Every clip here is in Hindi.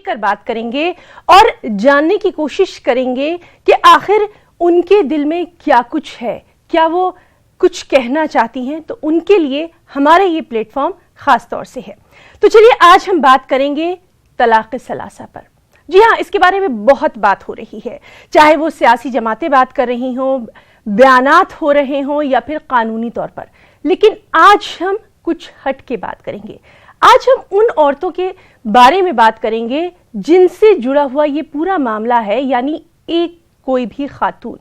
खुलकर बात करेंगे और जानने की कोशिश करेंगे कि आखिर उनके दिल में क्या कुछ है, क्या वो कुछ कहना चाहती हैं। तो उनके लिए हमारा ये प्लेटफॉर्म खास तौर से है। तो चलिए आज हम बात करेंगे तलाक सलासा पर। जी हाँ, इसके बारे में बहुत बात हो रही है, चाहे वो सियासी जमातें बात कर रही हों, बयानात हो रहे हों या फिर कानूनी तौर पर। लेकिन आज हम कुछ हट के बात करेंगे। आज हम उन औरतों के बारे में बात करेंगे जिनसे जुड़ा हुआ ये पूरा मामला है, यानी एक कोई भी खातून।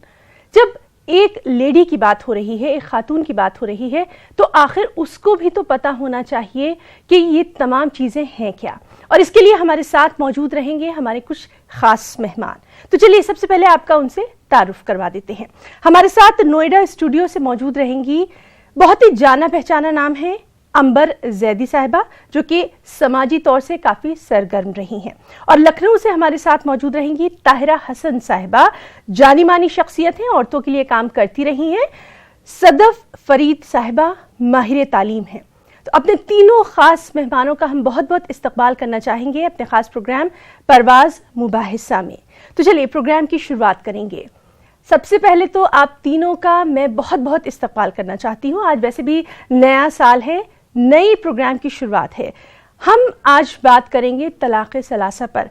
जब एक लेडी की बात हो रही है, एक खातून की बात हो रही है, तो आखिर उसको भी तो पता होना चाहिए कि ये तमाम चीजें हैं क्या। और इसके लिए हमारे साथ मौजूद रहेंगे हमारे कुछ खास मेहमान। तो चलिए सबसे पहले आपका उनसे तारुफ करवा देते हैं। हमारे साथ नोएडा स्टूडियो से मौजूद रहेंगी, बहुत ही जाना पहचाना नाम है अंबर जैदी साहिबा, जो कि समाजी तौर से काफी सरगर्म रही हैं। और लखनऊ से हमारे साथ मौजूद रहेंगी ताहिरा हसन साहिबा, जानी मानी शख्सियत हैं, औरतों के लिए काम करती रही हैं। सदफ फरीद साहिबा माहिर तालीम हैं। तो अपने तीनों खास मेहमानों का हम बहुत बहुत इस्तकबाल करना चाहेंगे अपने खास प्रोग्राम परवाज मुबाहिसा में। तो चलिए प्रोग्राम की शुरुआत करेंगे। सबसे पहले तो आप तीनों का मैं बहुत बहुत इस्तकबाल करना चाहती हूँ। आज वैसे भी नया साल है, नई प्रोग्राम की शुरुआत है। हम आज बात करेंगे तलाक सलासा पर।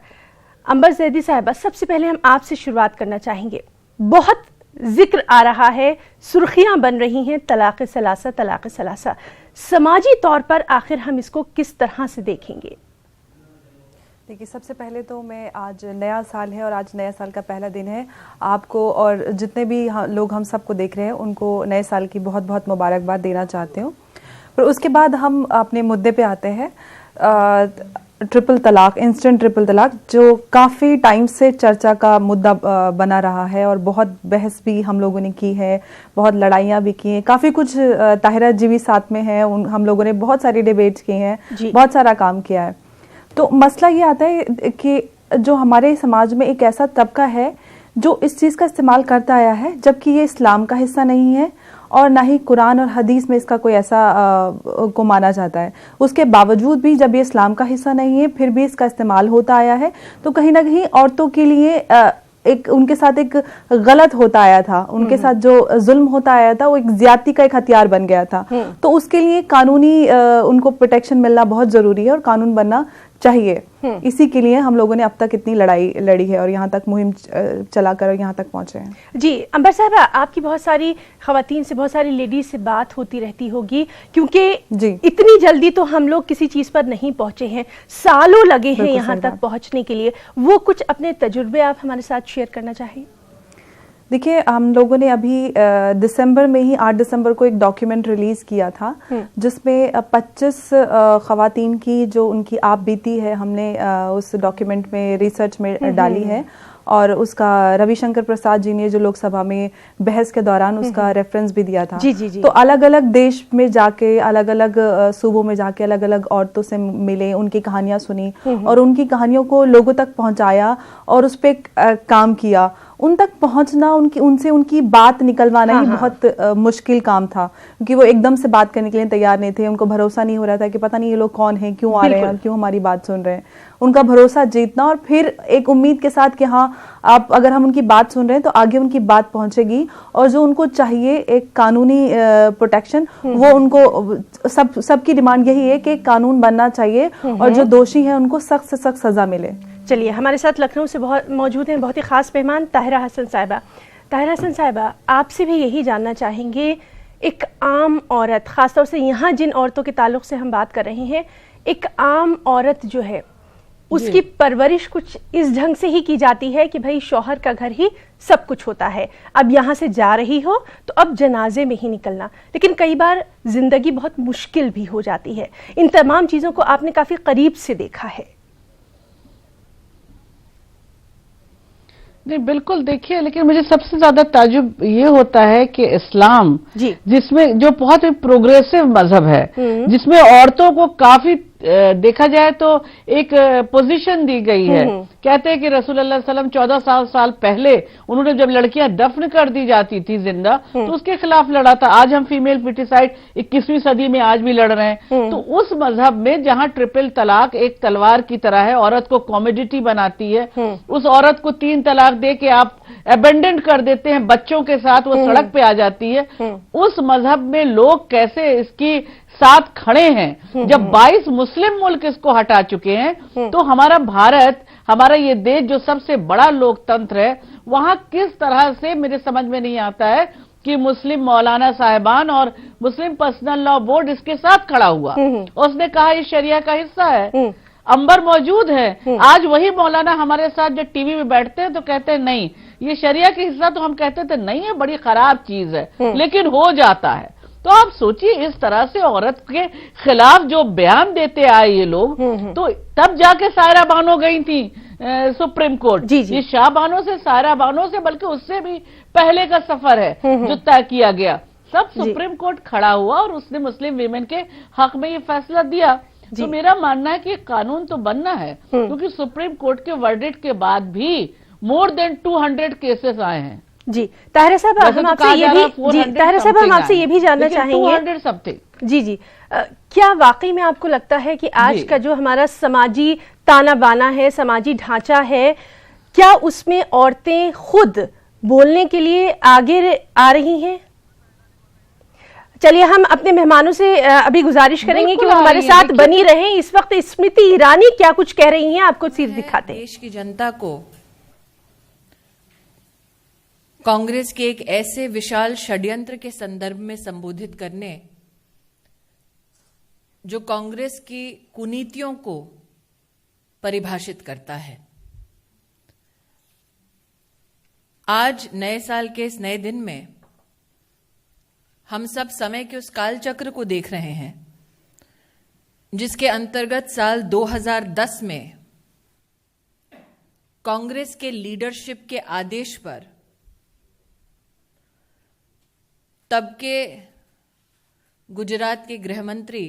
अंबर जैदी साहिबा, सबसे पहले हम आपसे शुरुआत करना चाहेंगे। बहुत जिक्र आ रहा है, सुर्खियां बन रही हैं तलाक सलासा, तलाक सलासा। समाजी तौर पर आखिर हम इसको किस तरह से देखेंगे? देखिए, सबसे पहले तो मैं आज नया साल है और आज नया साल का पहला दिन है। आपको और जितने भी लोग हम सबको देख रहे हैं उनको नए साल की बहुत बहुत मुबारकबाद देना चाहती हूँ। पर उसके बाद हम अपने मुद्दे पे आते हैं, ट्रिपल तलाक, इंस्टेंट ट्रिपल तलाक, जो काफ़ी टाइम से चर्चा का मुद्दा बना रहा है और बहुत बहस भी हम लोगों ने की है, बहुत लड़ाइयाँ भी की हैं, काफ़ी कुछ ताहिरा जी भी साथ में है, हम लोगों ने बहुत सारी डिबेट्स की हैं, बहुत सारा काम किया है। तो मसला ये आता है कि जो हमारे समाज में एक ऐसा तबका है जो इस चीज़ का इस्तेमाल करता आया है, जबकि ये इस्लाम का हिस्सा नहीं है और ना ही कुरान और हदीस में इसका कोई ऐसा को माना जाता है। उसके बावजूद भी जब ये इस्लाम का हिस्सा नहीं है फिर भी इसका इस्तेमाल होता आया है। तो कहीं ना कहीं औरतों के लिए एक उनके साथ एक गलत होता आया था, उनके साथ जो जुल्म होता आया था वो एक ज्यादती का एक हथियार बन गया था। तो उसके लिए कानूनी उनको प्रोटेक्शन मिलना बहुत जरूरी है और कानून बनना चाहिए। इसी के लिए हम लोगों ने अब तक इतनी लड़ाई लड़ी है और यहाँ तक मुहिम चलाकर यहाँ तक पहुंचे हैं। जी अंबर साहबा, आपकी बहुत सारी खवातीन से, बहुत सारी लेडीज से बात होती रहती होगी, क्योंकि इतनी जल्दी तो हम लोग किसी चीज पर नहीं पहुंचे हैं, सालों लगे हैं यहाँ तक पहुंचने के लिए। वो कुछ अपने तजुर्बे आप हमारे साथ शेयर करना चाहें? देखिए, हम लोगों ने अभी दिसंबर में ही 8 दिसंबर को एक डॉक्यूमेंट रिलीज किया था जिसमें 25 खवातीन की जो उनकी आप बीती है हमने उस डॉक्यूमेंट में रिसर्च में डाली है। और उसका रविशंकर प्रसाद जी ने जो लोकसभा में बहस के दौरान उसका रेफरेंस भी दिया था। जी। तो अलग अलग देश में जाके, अलग अलग सूबों में जाके अलग अलग औरतों से मिले, उनकी कहानियां सुनी और उनकी कहानियों को लोगों तक पहुंचाया और उस पर काम किया। उन तक पहुंचना, उनसे उनकी बात निकलवाना ही बहुत मुश्किल काम था, क्योंकि वो एकदम से बात करने के लिए तैयार नहीं थे। उनको भरोसा नहीं हो रहा था कि पता नहीं ये लोग कौन हैं, क्यों आ रहे हैं और क्यों हमारी बात सुन रहे हैं। उनका भरोसा जीतना और फिर एक उम्मीद के साथ कि हाँ, आप अगर हम उनकी बात सुन रहे हैं तो आगे उनकी बात पहुंचेगी और जो उनको चाहिए एक कानूनी प्रोटेक्शन, वो उनको सबकी डिमांड यही है कि कानून बनना चाहिए और जो दोषी है उनको सख्त से सख्त सजा मिले। चलिए, हमारे साथ लखनऊ से बहुत मौजूद हैं बहुत ही खास मेहमान ताहिरा हसन साहिबा। ताहिरा हसन साहिबा, आपसे भी यही जानना चाहेंगे, एक आम औरत, खासतौर से यहाँ जिन औरतों के ताल्लुक से हम बात कर रहे हैं, एक आम औरत जो है उसकी परवरिश कुछ इस ढंग से ही की जाती है कि भाई शौहर का घर ही सब कुछ होता है, अब यहाँ से जा रही हो तो अब जनाजे में ही निकलना। लेकिन कई बार जिंदगी बहुत मुश्किल भी हो जाती है। इन तमाम चीज़ों को आपने काफ़ी करीब से देखा है। नहीं, बिल्कुल। देखिए, लेकिन मुझे सबसे ज्यादा ताजुब ये होता है कि इस्लाम जिसमें जो बहुत ही प्रोग्रेसिव मजहब है, जिसमें औरतों को काफी देखा जाए तो एक पोजीशन दी गई है। कहते हैं कि रसूलुल्लाह सल्लल्लाहु अलैहि वसल्लम 14 साल पहले उन्होंने जब लड़कियां दफन कर दी जाती थी जिंदा, तो उसके खिलाफ लड़ा था। आज हम फीमेल पिटिसाइड 21वीं सदी में आज भी लड़ रहे हैं। तो उस मजहब में जहां ट्रिपल तलाक एक तलवार की तरह है, औरत को कॉमोडिटी बनाती है, उस औरत को 3 तलाक दे के आप अबेंडन कर देते हैं, बच्चों के साथ वो सड़क पे आ जाती है। उस मजहब में लोग कैसे इसकी साथ खड़े हैं? जब 22 मुस्लिम मुल्क इसको हटा चुके हैं, तो हमारा भारत, हमारा ये देश जो सबसे बड़ा लोकतंत्र है, वहां किस तरह से मेरे समझ में नहीं आता है कि मुस्लिम मौलाना साहिबान और मुस्लिम पर्सनल लॉ बोर्ड इसके साथ खड़ा हुआ। उसने कहा ये शरिया का हिस्सा है, अंबर मौजूद है। आज वही मौलाना हमारे साथ जो टीवी में बैठते हैं तो कहते हैं नहीं ये शरिया का हिस्सा, तो हम कहते थे नहीं है, बड़ी खराब चीज है, लेकिन हो जाता है। तो आप सोचिए इस तरह से औरत के खिलाफ जो बयान देते आए ये लोग, तो तब जाके सायरा बानो गई थी सुप्रीम कोर्ट। ये शाह बानो से, सायरा बानो से, बल्कि उससे भी पहले का सफर है जो तय किया गया। सब सुप्रीम कोर्ट खड़ा हुआ और उसने मुस्लिम वीमेन के हक में ये फैसला दिया। तो मेरा मानना है कि कानून तो बनना है, क्योंकि सुप्रीम कोर्ट के वर्डिक्ट के बाद भी मोर देन 200 केसेस आए हैं। जी ताहिरा साहब, हम आपसे ये भी ताहिरा साहब हम आपसे ये भी जानना चाहेंगे 200 जी क्या वाकई में आपको लगता है कि आज का जो हमारा समाजी ताना बाना है, समाजी ढांचा है, क्या उसमें औरतें खुद बोलने के लिए आगे आ रही हैं? चलिए हम अपने मेहमानों से अभी गुजारिश करेंगे कि वो हमारे साथ बनी रहें। इस वक्त स्मृति ईरानी क्या कुछ कह रही हैं, आपको सिर्फ दिखाते हैं। देश की जनता को कांग्रेस के एक ऐसे विशाल षड्यंत्र के संदर्भ में संबोधित करने जो कांग्रेस की कुनीतियों को परिभाषित करता है। आज नए साल के इस नए दिन में हम सब समय के उस कालचक्र को देख रहे हैं जिसके अंतर्गत साल 2010 में कांग्रेस के लीडरशिप के आदेश पर तब के गुजरात के गृह मंत्री,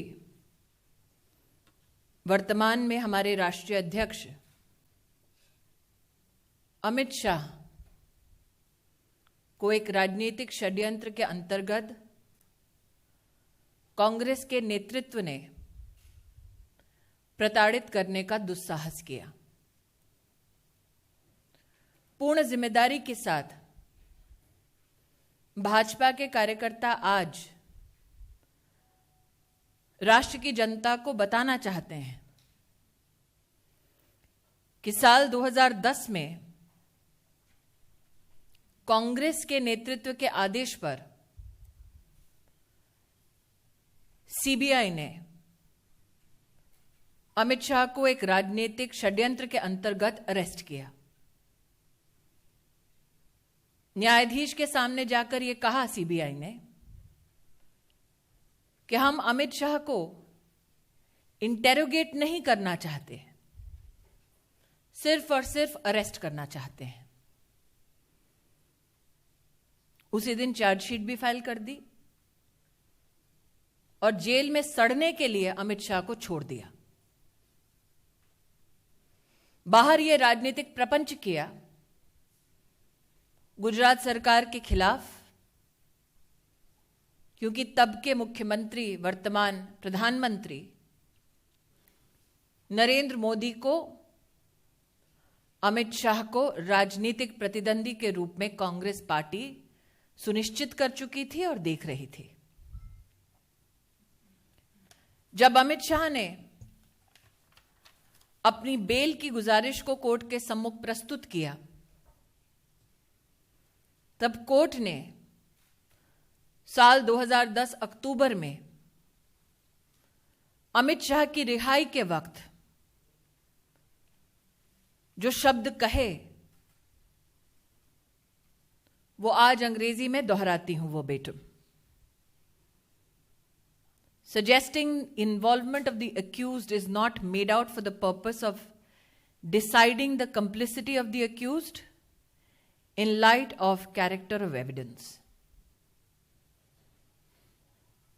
वर्तमान में हमारे राष्ट्रीय अध्यक्ष अमित शाह को एक राजनीतिक षड्यंत्र के अंतर्गत कांग्रेस के नेतृत्व ने प्रताड़ित करने का दुस्साहस किया। पूर्ण जिम्मेदारी के साथ भाजपा के कार्यकर्ता आज राष्ट्र की जनता को बताना चाहते हैं कि साल 2010 में कांग्रेस के नेतृत्व के आदेश पर सीबीआई ने अमित शाह को एक राजनीतिक षड्यंत्र के अंतर्गत अरेस्ट किया। न्यायाधीश के सामने जाकर यह कहा सीबीआई ने कि हम अमित शाह को इंटेरोगेट नहीं करना चाहते, सिर्फ और सिर्फ अरेस्ट करना चाहते हैं। उसी दिन चार्जशीट भी फाइल कर दी और जेल में सड़ने के लिए अमित शाह को छोड़ दिया। बाहर यह राजनीतिक प्रपंच किया गुजरात सरकार के खिलाफ, क्योंकि तब के मुख्यमंत्री, वर्तमान प्रधानमंत्री नरेंद्र मोदी को अमित शाह को राजनीतिक प्रतिद्वंदी के रूप में कांग्रेस पार्टी सुनिश्चित कर चुकी थी और देख रही थी। जब अमित शाह ने अपनी बेल की गुजारिश को कोर्ट के सम्मुख प्रस्तुत किया, तब कोर्ट ने साल 2010 अक्टूबर में अमित शाह की रिहाई के वक्त जो शब्द कहे वो आज अंग्रेजी में दोहराती हूं वो baton. Suggesting involvement of the accused is not made out for the purpose of deciding the complicity of the accused in light of character of evidence.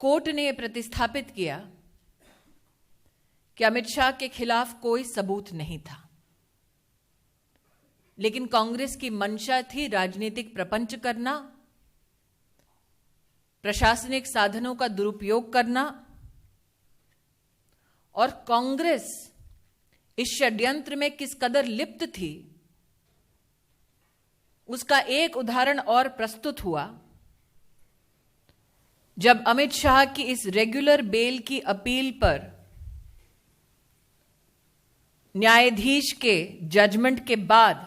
Court ने प्रतिस्थापित किया कि अमित शाह के खिलाफ कोई सबूत नहीं था, लेकिन कांग्रेस की मंशा थी राजनीतिक प्रपंच करना, प्रशासनिक साधनों का दुरुपयोग करना, और कांग्रेस इस षड्यंत्र में किस कदर लिप्त थी उसका एक उदाहरण और प्रस्तुत हुआ जब अमित शाह की इस रेगुलर बेल की अपील पर न्यायाधीश के जजमेंट के बाद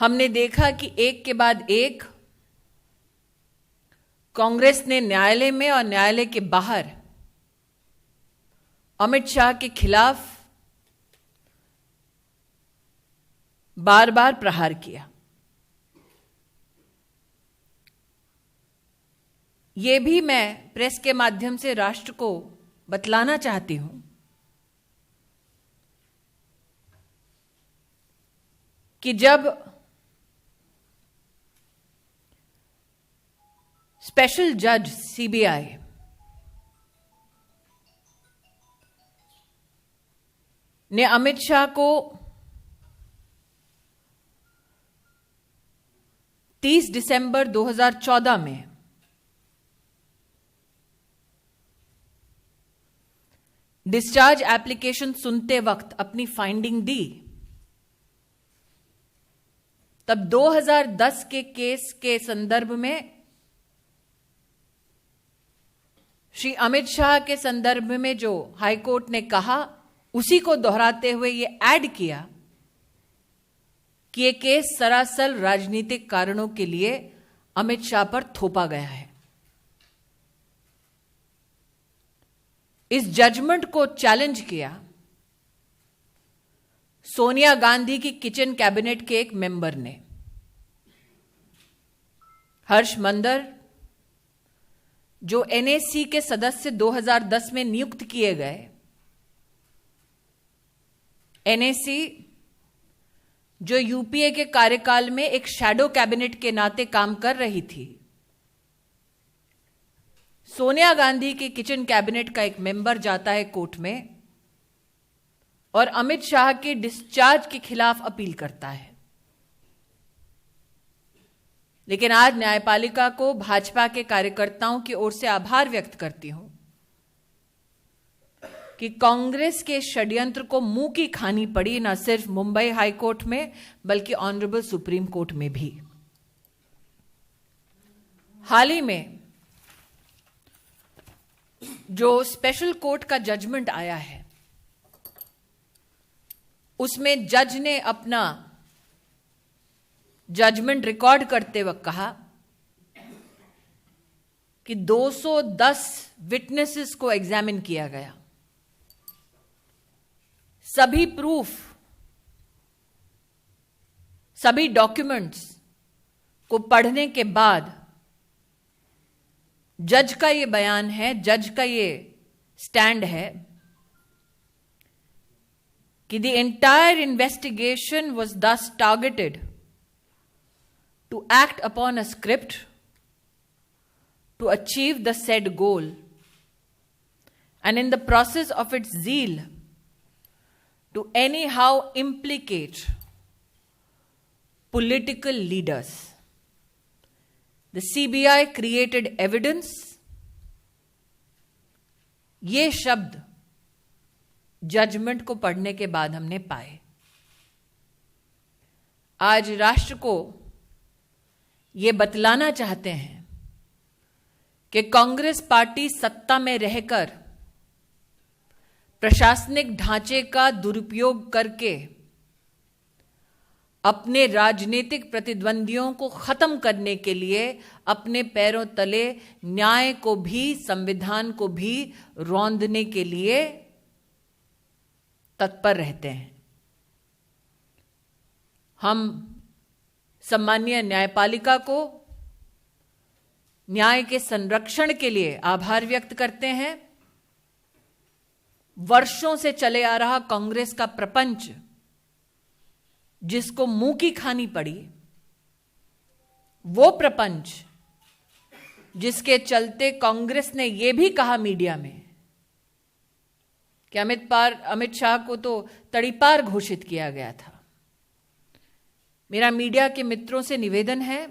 हमने देखा कि एक के बाद एक कांग्रेस ने न्यायालय में और न्यायालय के बाहर अमित शाह के खिलाफ बार बार प्रहार किया। यह भी मैं प्रेस के माध्यम से राष्ट्र को बतलाना चाहती हूं कि जब स्पेशल जज सीबीआई ने अमित शाह को 30 दिसंबर 2014 में डिस्चार्ज एप्लीकेशन सुनते वक्त अपनी फाइंडिंग दी, तब 2010 के केस के संदर्भ में श्री अमित शाह के संदर्भ में जो हाईकोर्ट ने कहा उसी को दोहराते हुए ये ऐड किया कि ये केस सरासर राजनीतिक कारणों के लिए अमित शाह पर थोपा गया है। इस जजमेंट को चैलेंज किया सोनिया गांधी की किचन कैबिनेट के एक मेंबर ने। हर्ष मंदर जो एनएसी के सदस्य 2010 में नियुक्त किए गए, एनएसी जो यूपीए के कार्यकाल में एक शैडो कैबिनेट के नाते काम कर रही थी, सोनिया गांधी के किचन कैबिनेट का एक मेंबर जाता है कोर्ट में और अमित शाह के डिस्चार्ज के खिलाफ अपील करता है। लेकिन आज न्यायपालिका को भाजपा के कार्यकर्ताओं की ओर से आभार व्यक्त करती हूं कि कांग्रेस के षड्यंत्र को मुंह की खानी पड़ी, न सिर्फ मुंबई हाई कोर्ट में बल्कि ऑनरेबल सुप्रीम कोर्ट में भी। हाल ही में जो स्पेशल कोर्ट का जजमेंट आया है उसमें जज ने अपना जजमेंट रिकॉर्ड करते वक्त कहा कि 210 विटनेसेस को एग्जामिन किया गया। सभी प्रूफ, सभी डॉक्यूमेंट्स को पढ़ने के बाद जज का यह बयान है, जज का यह स्टैंड है कि द एंटायर इन्वेस्टिगेशन वाज दस targeted to act upon a script to achieve the said goal, and in the process of its zeal to anyhow implicate political leaders. The CBI created evidence. ये शब्द जजमेंट को पढ़ने के बाद हमने पाए। आज राष्ट्र को ये बतलाना चाहते हैं कि कांग्रेस पार्टी सत्ता में रहकर प्रशासनिक ढांचे का दुरुपयोग करके अपने राजनीतिक प्रतिद्वंदियों को खत्म करने के लिए अपने पैरों तले न्याय को भी, संविधान को भी रौंदने के लिए तत्पर रहते हैं। हम सम्मानीय न्यायपालिका को न्याय के संरक्षण के लिए आभार व्यक्त करते हैं। वर्षों से चले आ रहा कांग्रेस का प्रपंच जिसको मुंह की खानी पड़ी, वो प्रपंच जिसके चलते कांग्रेस ने यह भी कहा मीडिया में कि अमित शाह को तो तड़ीपार घोषित किया गया था। मेरा मीडिया के मित्रों से निवेदन है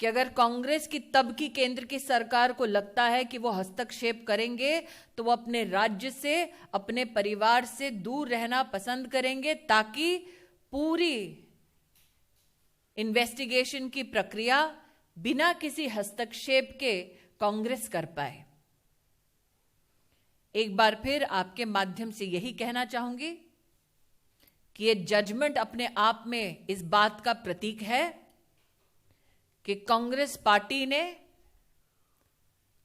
कि अगर कांग्रेस की तब की केंद्र की सरकार को लगता है कि वो हस्तक्षेप करेंगे तो वो अपने राज्य से, अपने परिवार से दूर रहना पसंद करेंगे, ताकि पूरी इन्वेस्टिगेशन की प्रक्रिया बिना किसी हस्तक्षेप के कांग्रेस कर पाए। एक बार फिर आपके माध्यम से यही कहना चाहूंगी कि ये जजमेंट अपने आप में इस बात का प्रतीक है कि कांग्रेस पार्टी ने,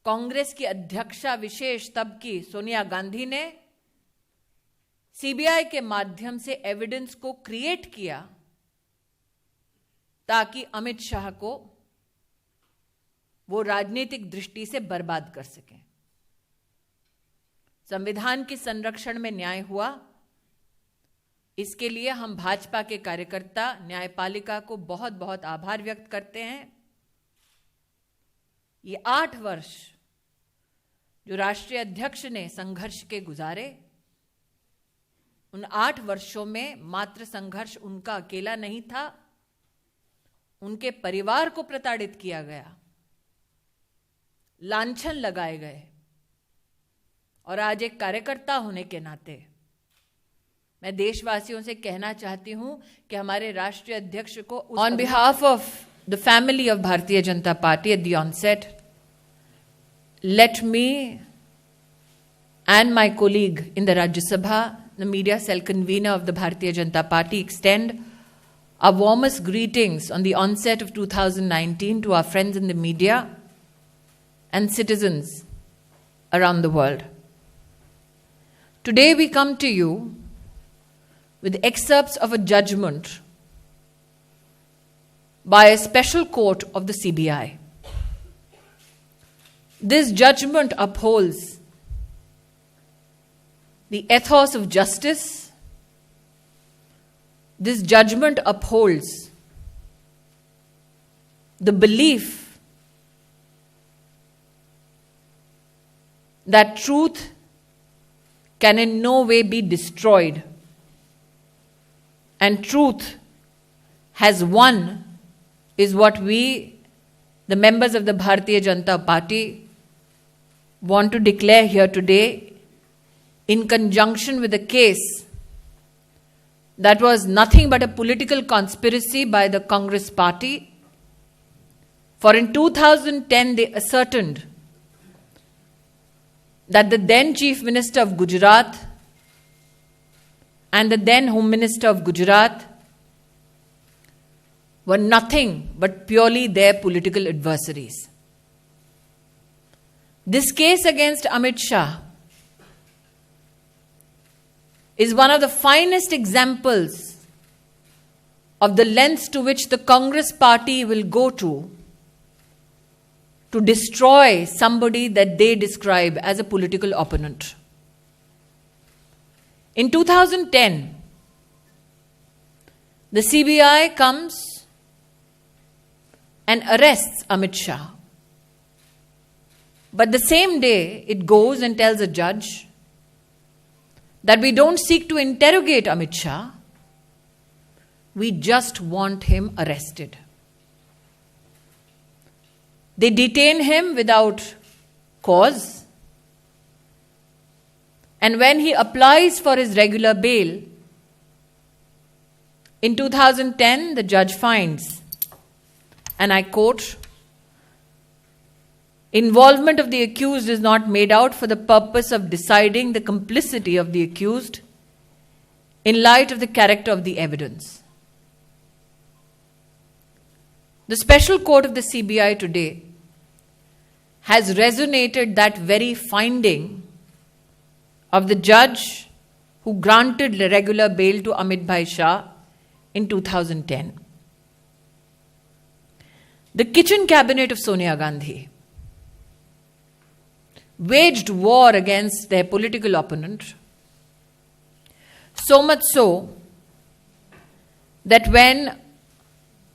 कांग्रेस की अध्यक्षा विशेष तब की सोनिया गांधी ने सीबीआई के माध्यम से एविडेंस को क्रिएट किया ताकि अमित शाह को वो राजनीतिक दृष्टि से बर्बाद कर सकें। संविधान के संरक्षण में न्याय हुआ, इसके लिए हम भाजपा के कार्यकर्ता, न्यायपालिका को बहुत बहुत आभार व्यक्त करते हैं। ये 8 वर्ष जो राष्ट्रीय अध्यक्ष ने संघर्ष के गुजारे, उन 8 वर्षों में मात्र संघर्ष उनका अकेला नहीं था, उनके परिवार को प्रताड़ित किया गया, लांछन लगाए गए, और आज एक कार्यकर्ता होने के नाते मैं देशवासियों से कहना चाहती हूं कि हमारे राष्ट्रीय अध्यक्ष को on behalf of the family of Bharatiya Janata Party at the onset, let me and my colleague in the Rajya Sabha, the media cell convener of the Bharatiya Janata Party, extend our warmest greetings on the onset of 2019 to our friends in the media and citizens around the world. Today we come to you with excerpts of a judgment by a special court of the CBI. This judgment upholds the ethos of justice. This judgment upholds the belief that truth can in no way be destroyed, and truth has won, is what we, the members of the Bharatiya Janata Party, want to declare here today in conjunction with a case that was nothing but a political conspiracy by the Congress party. For in 2010 they ascertained that the then Chief Minister of Gujarat and the then Home Minister of Gujarat were nothing but purely their political adversaries. This case against Amit Shah is one of the finest examples of the lengths to which the Congress party will go to destroy somebody that they describe as a political opponent. In 2010, the CBI comes and arrests Amit Shah. But the same day, it goes and tells a judge that we don't seek to interrogate Amit Shah, we just want him arrested. They detain him without cause, and when he applies for his regular bail, in 2010 the judge finds, and I quote, involvement of the accused is not made out for the purpose of deciding the complicity of the accused in light of the character of the evidence. The special court of the CBI today has resonated that very finding of the judge who granted regular bail to Amit Bhai Shah in 2010. The kitchen cabinet of Sonia Gandhi, waged war against their political opponent. So much so that when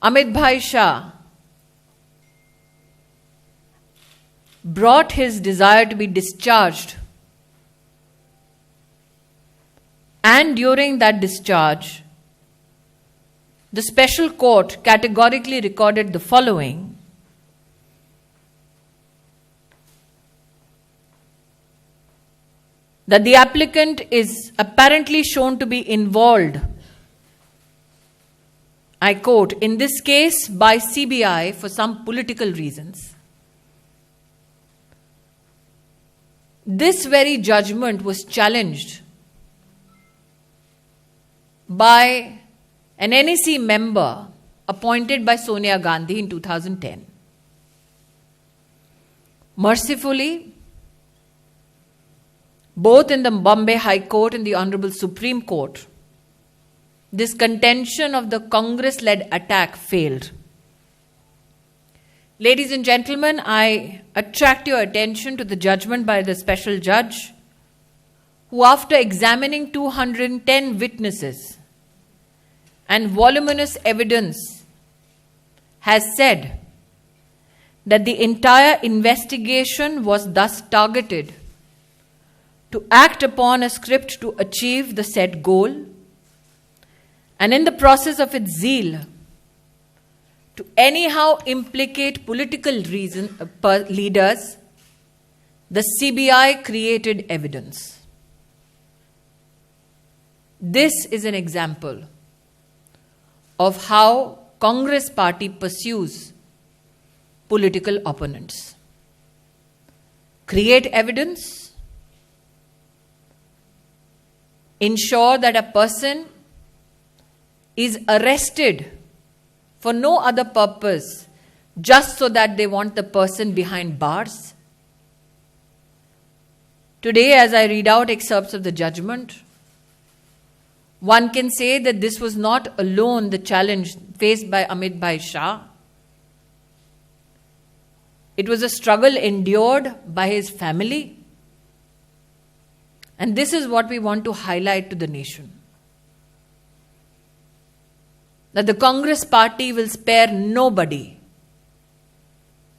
Amit Bhai Shah brought his desire to be discharged, and during that discharge, the special court categorically recorded the following: that the applicant is apparently shown to be involved, I quote, in this case by CBI for some political reasons. This very judgment was challenged by an NAC member appointed by Sonia Gandhi in 2010. Mercifully, both in the Bombay High Court and the Honorable Supreme Court, this contention of the Congress-led attack failed. Ladies and gentlemen, I attract your attention to the judgment by the special judge, who, after examining 210 witnesses and voluminous evidence, has said that the entire investigation was thus targeted to act upon a script to achieve the said goal, and in the process of its zeal, to anyhow implicate political leaders, the CBI created evidence. This is an example of how Congress party pursues political opponents. Create evidence, ensure that a person is arrested for no other purpose, just so that they want the person behind bars. Today, as I read out excerpts of the judgment, one can say that this was not alone the challenge faced by Amit Bhai Shah. It was a struggle endured by his family. And this is what we want to highlight to the nation: that the Congress party will spare nobody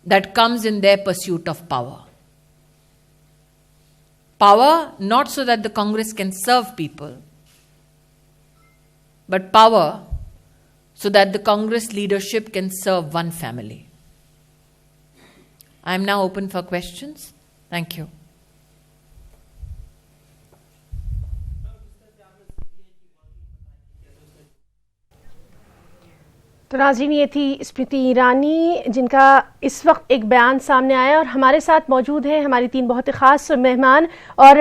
that comes in their pursuit of power. Power not so that the Congress can serve people, but power so that the Congress leadership can serve one family. I am now open for questions. Thank you. तो नाज़रीन, ये थी स्मृति ईरानी, जिनका इस वक्त एक बयान सामने आया और हमारे साथ मौजूद हैं हमारी तीन बहुत ही ख़ास मेहमान। और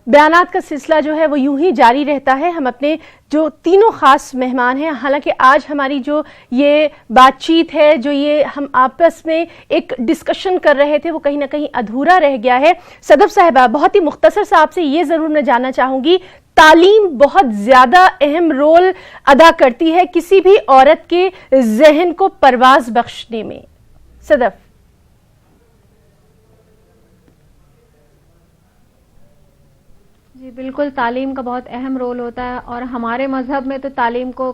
बयानात का सिलसिला जो है वो यूं ही जारी रहता है। हम अपने जो तीनों ख़ास मेहमान हैं, हालांकि आज हमारी जो ये बातचीत है, जो ये हम आपस में एक डिस्कशन कर रहे थे, वो कहीं ना कहीं अधूरा रह गया है। सदफ साहिबा, बहुत ही मुख्तसर से आपसे ये ज़रूर मैं जानना चाहूँगी, तालीम बहुत ज़्यादा अहम रोल अदा करती है किसी भी औरत के जहन को परवाज़ बख्शने में। सदफ। जी बिल्कुल, तालीम का बहुत अहम रोल होता है और हमारे मजहब में तो तालीम को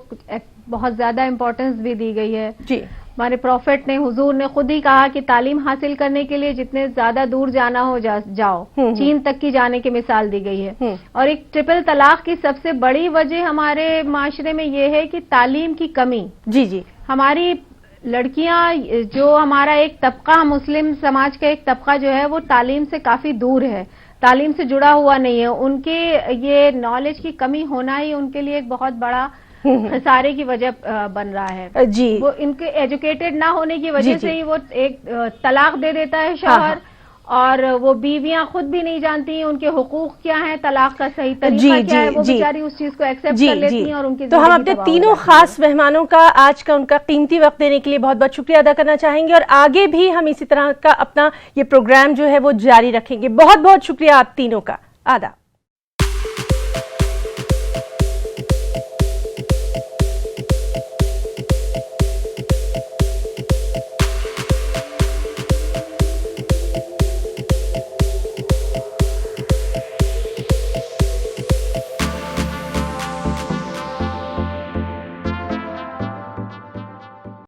बहुत ज़्यादा इम्पोर्टेंस भी दी गई है। जी, हमारे प्रॉफिट ने, हुजूर ने खुद ही कहा कि तालीम हासिल करने के लिए जितने ज्यादा दूर जाना हो जाओ। चीन तक की जाने की मिसाल दी गई है। और एक ट्रिपल तलाक की सबसे बड़ी वजह हमारे माशरे में ये है कि तालीम की कमी। जी जी, हमारी लड़कियां, जो हमारा एक तबका, मुस्लिम समाज का एक तबका जो है, वो तालीम से काफी दूर है, तालीम से जुड़ा हुआ नहीं है। उनके ये नॉलेज की कमी होना ही उनके लिए एक बहुत बड़ा खसारे की वजह बन रहा है। जी, वो इनके एजुकेटेड ना होने की वजह से ही वो एक तलाक दे देता है शौहर, और वो बीवियां खुद भी नहीं जानती उनके हुकूक क्या हैं, तलाक का सही तरीका क्या है, वो बेचारी उस चीज को एक्सेप्ट कर लेती हैं और उनकी। तो हम अपने तीनों खास मेहमानों का आज का उनका कीमती वक्त देने के लिए बहुत बहुत शुक्रिया अदा करना चाहेंगे और आगे भी हम इसी तरह का अपना ये प्रोग्राम जो है वो जारी रखेंगे। बहुत बहुत शुक्रिया आप तीनों का। आदाब।